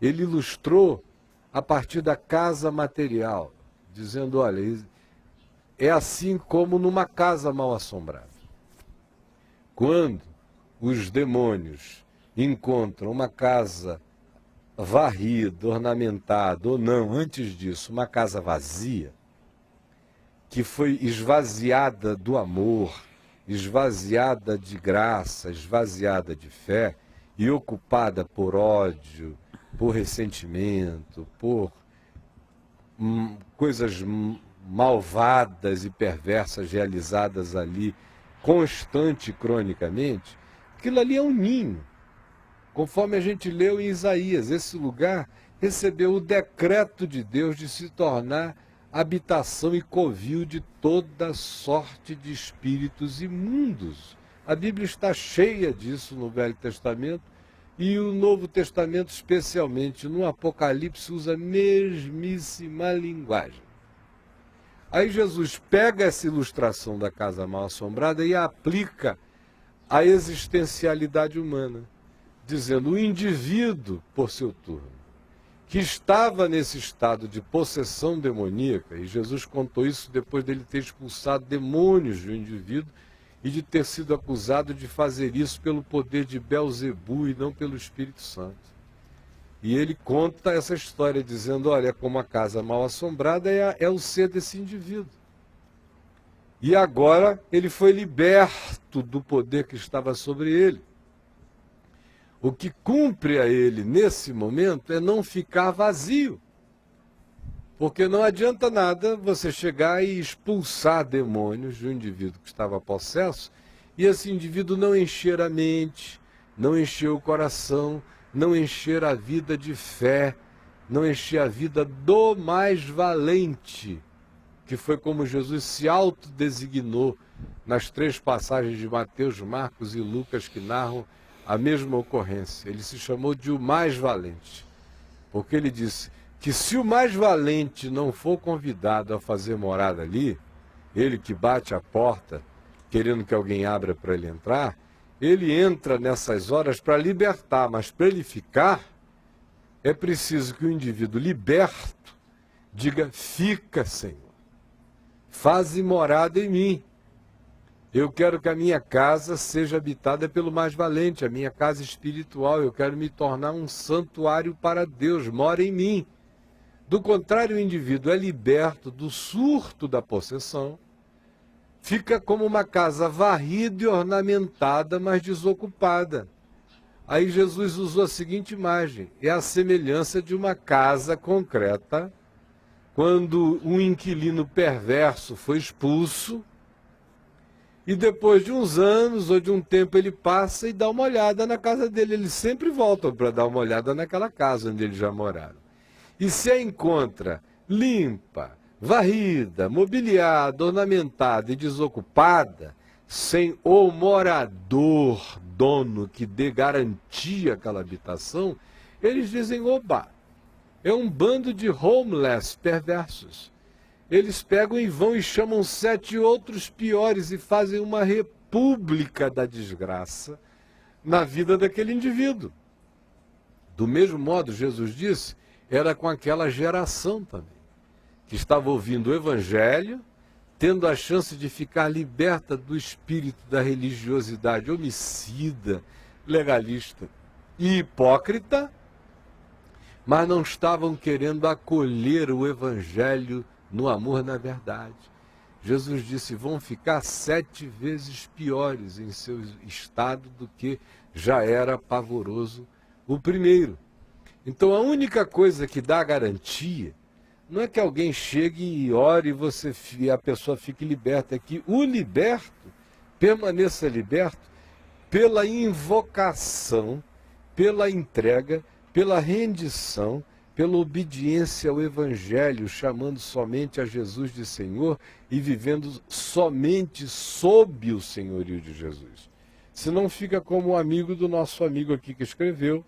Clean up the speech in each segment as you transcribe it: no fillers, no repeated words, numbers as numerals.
ele ilustrou a partir da casa material, dizendo, olha, é assim como numa casa mal assombrada. Quando os demônios encontram uma casa varrida, ornamentada, ou não, antes disso, uma casa vazia, que foi esvaziada do amor, esvaziada de graça, esvaziada de fé, e ocupada por ódio, por ressentimento, por coisas malvadas e perversas realizadas ali, constante e cronicamente, aquilo ali é um ninho. Conforme a gente leu em Isaías, esse lugar recebeu o decreto de Deus de se tornar habitação e covil de toda sorte de espíritos imundos. A Bíblia está cheia disso no Velho Testamento, e o Novo Testamento, especialmente no Apocalipse, usa a mesmíssima linguagem. Aí Jesus pega essa ilustração da casa mal assombrada e a aplica à existencialidade humana, dizendo o indivíduo, por seu turno, que estava nesse estado de possessão demoníaca, e Jesus contou isso depois dele ter expulsado demônios do indivíduo e de ter sido acusado de fazer isso pelo poder de Belzebu e não pelo Espírito Santo. E ele conta essa história dizendo, olha, como a casa mal assombrada é o ser desse indivíduo. E agora ele foi liberto do poder que estava sobre ele. O que cumpre a ele nesse momento é não ficar vazio. Porque não adianta nada você chegar e expulsar demônios de um indivíduo que estava possesso e esse indivíduo não encher a mente, não encher o coração, não encher a vida de fé, não encher a vida do mais valente, que foi como Jesus se autodesignou nas 3 passagens de Mateus, Marcos e Lucas que narram a mesma ocorrência. Ele se chamou de o mais valente, porque ele disse que se o mais valente não for convidado a fazer morada ali, ele que bate a porta, querendo que alguém abra para ele entrar, ele entra nessas horas para libertar, mas para ele ficar, é preciso que o indivíduo liberto diga, fica, Senhor, faze morada em mim. Eu quero que a minha casa seja habitada pelo mais valente, a minha casa espiritual, eu quero me tornar um santuário para Deus, mora em mim. Do contrário, o indivíduo é liberto do surto da possessão, fica como uma casa varrida e ornamentada, mas desocupada. Aí Jesus usou a seguinte imagem, é a semelhança de uma casa concreta, quando um inquilino perverso foi expulso, e depois de uns anos ou de um tempo ele passa e dá uma olhada na casa dele. Eles sempre voltam para dar uma olhada naquela casa onde eles já moraram. E se a encontra limpa, varrida, mobiliada, ornamentada e desocupada, sem o morador, dono, que dê garantia àquela habitação, eles dizem, oba, é um bando de homeless perversos. Eles pegam e vão e chamam 7 outros piores e fazem uma república da desgraça na vida daquele indivíduo. Do mesmo modo, Jesus disse, era com aquela geração também, que estava ouvindo o Evangelho, tendo a chance de ficar liberta do espírito da religiosidade homicida, legalista e hipócrita, mas não estavam querendo acolher o Evangelho no amor, na verdade. Jesus disse, vão ficar 7 vezes piores em seu estado do que já era pavoroso o primeiro. Então a única coisa que dá garantia não é que alguém chegue e ore e a pessoa fique liberta, é que o liberto permaneça liberto pela invocação, pela entrega, pela rendição, pela obediência ao Evangelho, chamando somente a Jesus de Senhor e vivendo somente sob o senhorio de Jesus. Senão fica como o amigo do nosso amigo aqui que escreveu,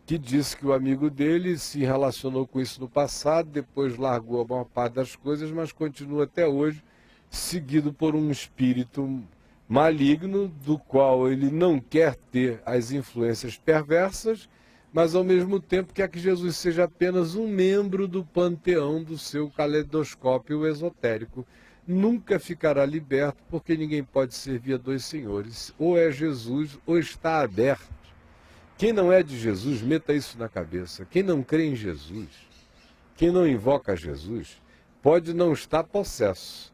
que disse que o amigo dele se relacionou com isso no passado, depois largou a maior parte das coisas, mas continua até hoje seguido por um espírito maligno, do qual ele não quer ter as influências perversas, mas ao mesmo tempo quer que Jesus seja apenas um membro do panteão do seu caleidoscópio esotérico. Nunca ficará liberto, porque ninguém pode servir a dois senhores. Ou é Jesus, ou está aberto. Quem não é de Jesus, meta isso na cabeça. Quem não crê em Jesus, quem não invoca Jesus, pode não estar possesso,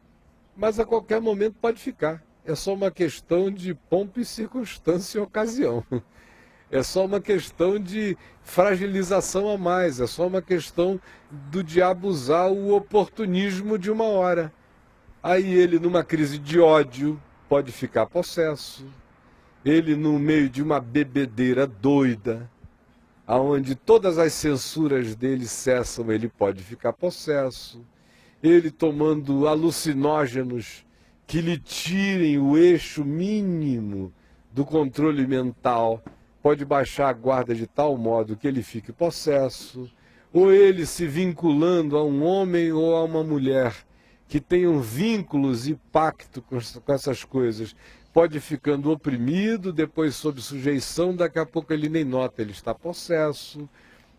mas a qualquer momento pode ficar. É só uma questão de pompa e circunstância e ocasião. É só uma questão de fragilização a mais. É só uma questão do diabo usar o oportunismo de uma hora. Aí ele, numa crise de ódio, pode ficar possesso. Ele, no meio de uma bebedeira doida, aonde todas as censuras dele cessam, ele pode ficar possesso. Ele tomando alucinógenos que lhe tirem o eixo mínimo do controle mental, pode baixar a guarda de tal modo que ele fique possesso. Ou ele se vinculando a um homem ou a uma mulher que tenham vínculos e pacto com essas coisas, pode ficando oprimido, depois sob sujeição, daqui a pouco ele nem nota, ele está possesso.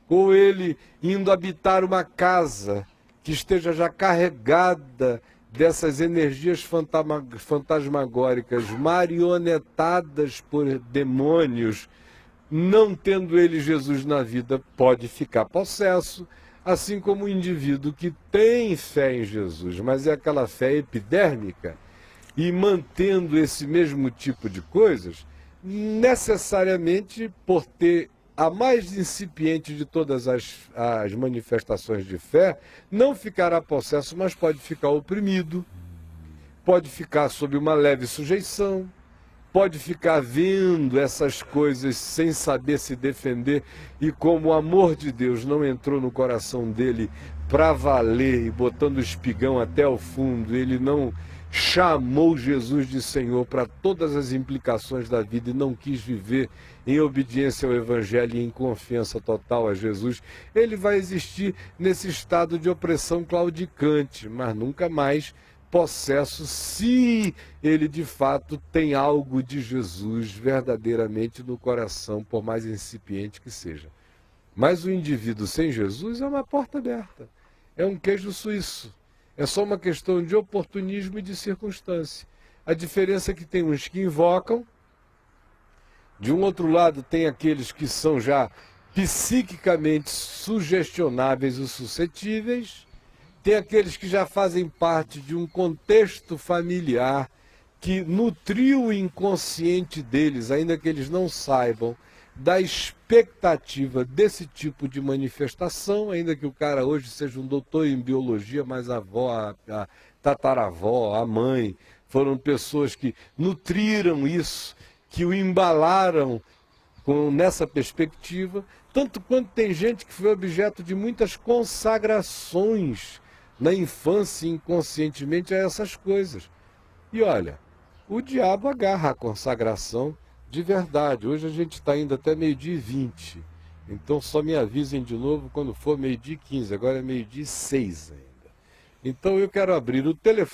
Ou ele indo habitar uma casa que esteja já carregada dessas energias fantasmagóricas, marionetadas por demônios, não tendo ele Jesus na vida, pode ficar possesso. Assim como o indivíduo que tem fé em Jesus, mas é aquela fé epidérmica, e mantendo esse mesmo tipo de coisas, necessariamente por ter a mais incipiente de todas as manifestações de fé, não ficará possesso, mas pode ficar oprimido, pode ficar sob uma leve sujeição, pode ficar vendo essas coisas sem saber se defender, e como o amor de Deus não entrou no coração dele para valer, e botando o espigão até o fundo, ele não chamou Jesus de Senhor para todas as implicações da vida e não quis viver em obediência ao Evangelho e em confiança total a Jesus, ele vai existir nesse estado de opressão claudicante, mas nunca mais possesso, se ele de fato tem algo de Jesus verdadeiramente no coração, por mais incipiente que seja. Mas o indivíduo sem Jesus é uma porta aberta, é um queijo suíço, é só uma questão de oportunismo e de circunstância. A diferença é que tem uns que invocam, de um outro lado tem aqueles que são já psiquicamente sugestionáveis e suscetíveis. Tem aqueles que já fazem parte de um contexto familiar que nutriu o inconsciente deles, ainda que eles não saibam, da expectativa desse tipo de manifestação, ainda que o cara hoje seja um doutor em biologia, mas a avó, a tataravó, a mãe, foram pessoas que nutriram isso, que o embalaram nessa perspectiva, tanto quanto tem gente que foi objeto de muitas consagrações na infância, inconscientemente, a essas coisas. E olha, o diabo agarra a consagração de verdade. Hoje a gente está indo até 12h20. Então só me avisem de novo quando for 12h15. Agora é 12h06 ainda. Então eu quero abrir o telefone.